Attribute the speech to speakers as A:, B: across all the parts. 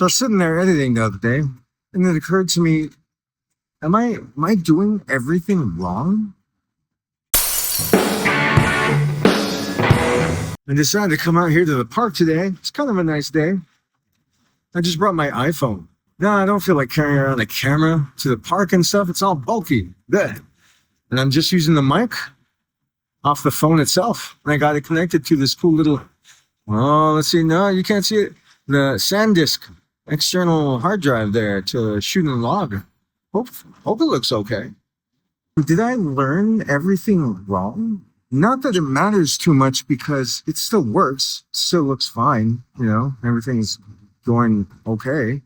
A: So I was sitting there editing the other day, and it occurred to me, am I doing everything wrong? I decided to come out here to the park today. It's kind of a nice day. I just brought my iPhone. No, I don't feel like carrying around a camera to the park and stuff. It's all bulky. Blech. And I'm just using the mic off the phone itself. And I got it connected to this cool little, oh, let's see. No, you can't see it. The SanDisk external hard drive there to shoot and log. Hope it looks okay. Did I learn everything wrong? Not that it matters too much because it still works, still looks fine, everything's going okay.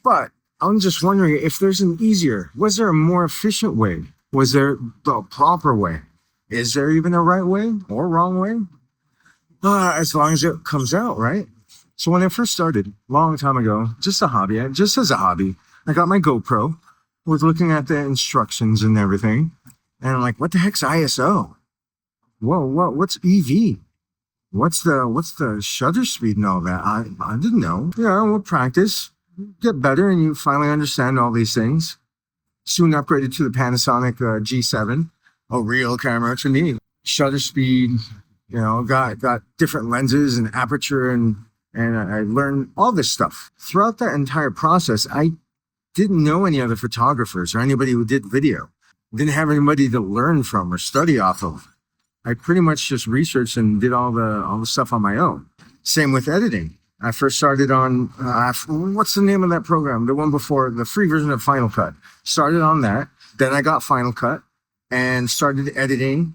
A: But I'm just wondering if there's an easier, was there a more efficient way? Was there the proper way? Is there even a right way or wrong way? As long as it comes out, right? So when I first started, a long time ago, just as a hobby, I got my GoPro, was looking at the instructions and everything. And I'm like, what the heck's ISO? Whoa, what's EV? What's the shutter speed and all that? I didn't know. We'll practice, get better, and you finally understand all these things. Soon upgraded to the Panasonic G7, a real camera to me. Shutter speed, got different lenses and aperture, and I learned all this stuff. Throughout that entire process, I didn't know any other photographers or anybody who did video. Didn't have anybody to learn from or study off of. I pretty much just researched and did all the stuff on my own. Same with editing. I first started on, what's the name of that program? The one before, the free version of Final Cut. Started on that. Then I got Final Cut and started editing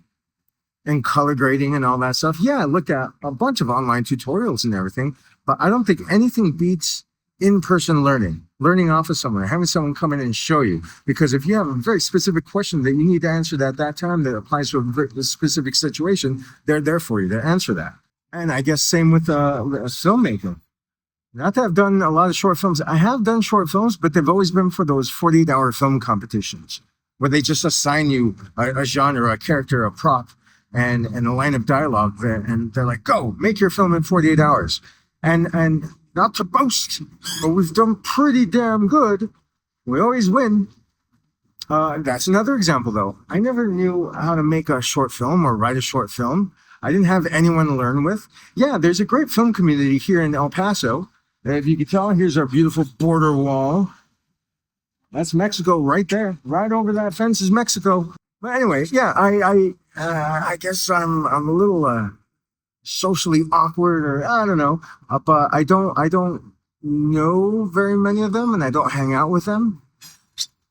A: and color grading and all that stuff. Yeah, I looked at a bunch of online tutorials and everything, but I don't think anything beats in-person learning off of someone, having someone come in and show you. Because if you have a very specific question that you need to answer at that time that applies to a specific situation, they're there for you to answer that. And I guess same with filmmaking. Not that I've done a lot of short films. I have done short films, but they've always been for those 48-hour film competitions where they just assign you a genre, a character, a prop, and a line of dialogue there, and they're like, go, make your film in 48 hours. And not to boast, but we've done pretty damn good. We always win. That's another example, though. I never knew how to make a short film or write a short film. I didn't have anyone to learn with. Yeah, there's a great film community here in El Paso. If you can tell, here's our beautiful border wall. That's Mexico right there. Right over that fence is Mexico. But anyway, yeah, I guess I'm a little socially awkward, or I don't know, but I don't know very many of them, and I don't hang out with them.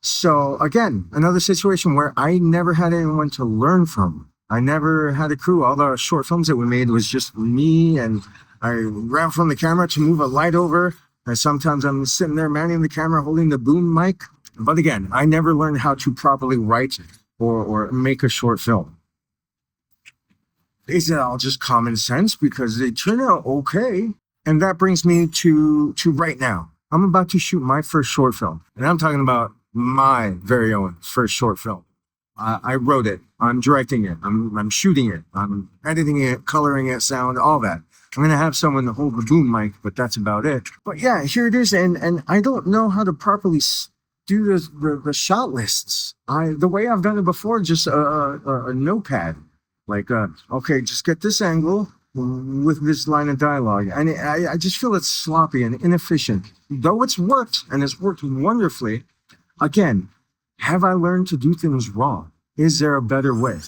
A: So again, another situation where I never had anyone to learn from. I never had a crew. All the short films that we made was just me, and I ran from the camera to move a light over, and sometimes I'm sitting there manning the camera, holding the boom mic. But again, I never learned how to properly write or make a short film. Is it all just common sense because they turn out okay? And that brings me to right now. I'm about to shoot my first short film, and I'm talking about my very own first short film. I wrote it. I'm directing it. I'm shooting it. I'm editing it, coloring it, sound, all that. I'm gonna have someone to hold the boom mic, but that's about it. But yeah, here it is, and I don't know how to properly do the shot lists. The way I've done it before, just a notepad. Like, okay, just get this angle with this line of dialogue. And I just feel it's sloppy and inefficient. Though it's worked, and it's worked wonderfully, again, have I learned to do things wrong? Is there a better way?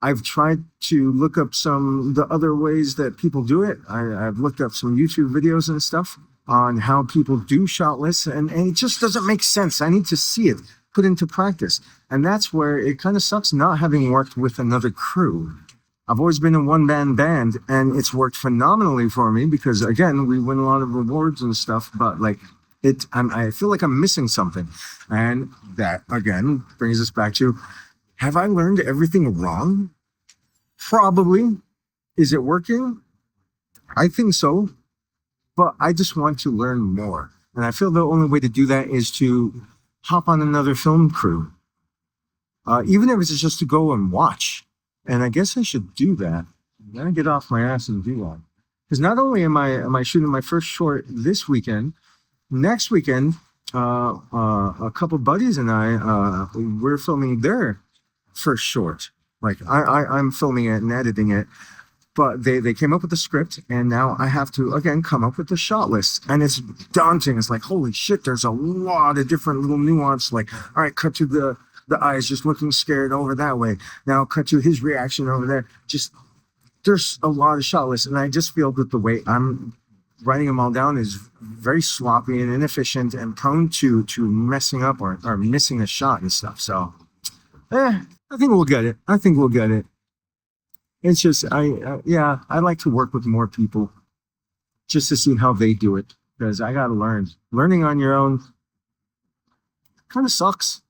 A: I've tried to look up the other ways that people do it. I've looked up some YouTube videos and stuff on how people do shot lists, and it just doesn't make sense. I need to see it put into practice. And that's where it kind of sucks not having worked with another crew. I've always been a one-man band, and it's worked phenomenally for me because, again, we win a lot of rewards and stuff, but I feel like I'm missing something. And that, again, brings us back to, have I learned everything wrong? Probably. Is it working? I think so, but I just want to learn more. And I feel the only way to do that is to hop on another film crew, even if it's just to go and watch. And I guess I should do that. I'm gonna get off my ass and do that. Because not only am I shooting my first short this weekend, next weekend, a couple buddies and I, we're filming their first short. Like I'm filming it and editing it, but they came up with the script, and now I have to again come up with the shot list, and it's daunting. It's like, holy shit, there's a lot of different little nuance. Like, all right, cut to the eyes just looking scared over that way. Now cut to his reaction over there. Just there's a lot of shot lists, and I just feel that the way I'm writing them all down is very sloppy and inefficient and prone to messing up or missing a shot and stuff. So, I think we'll get it. I think we'll get it. It's just yeah, I like to work with more people just to see how they do it, because I gotta learn. Learning on your own kind of sucks.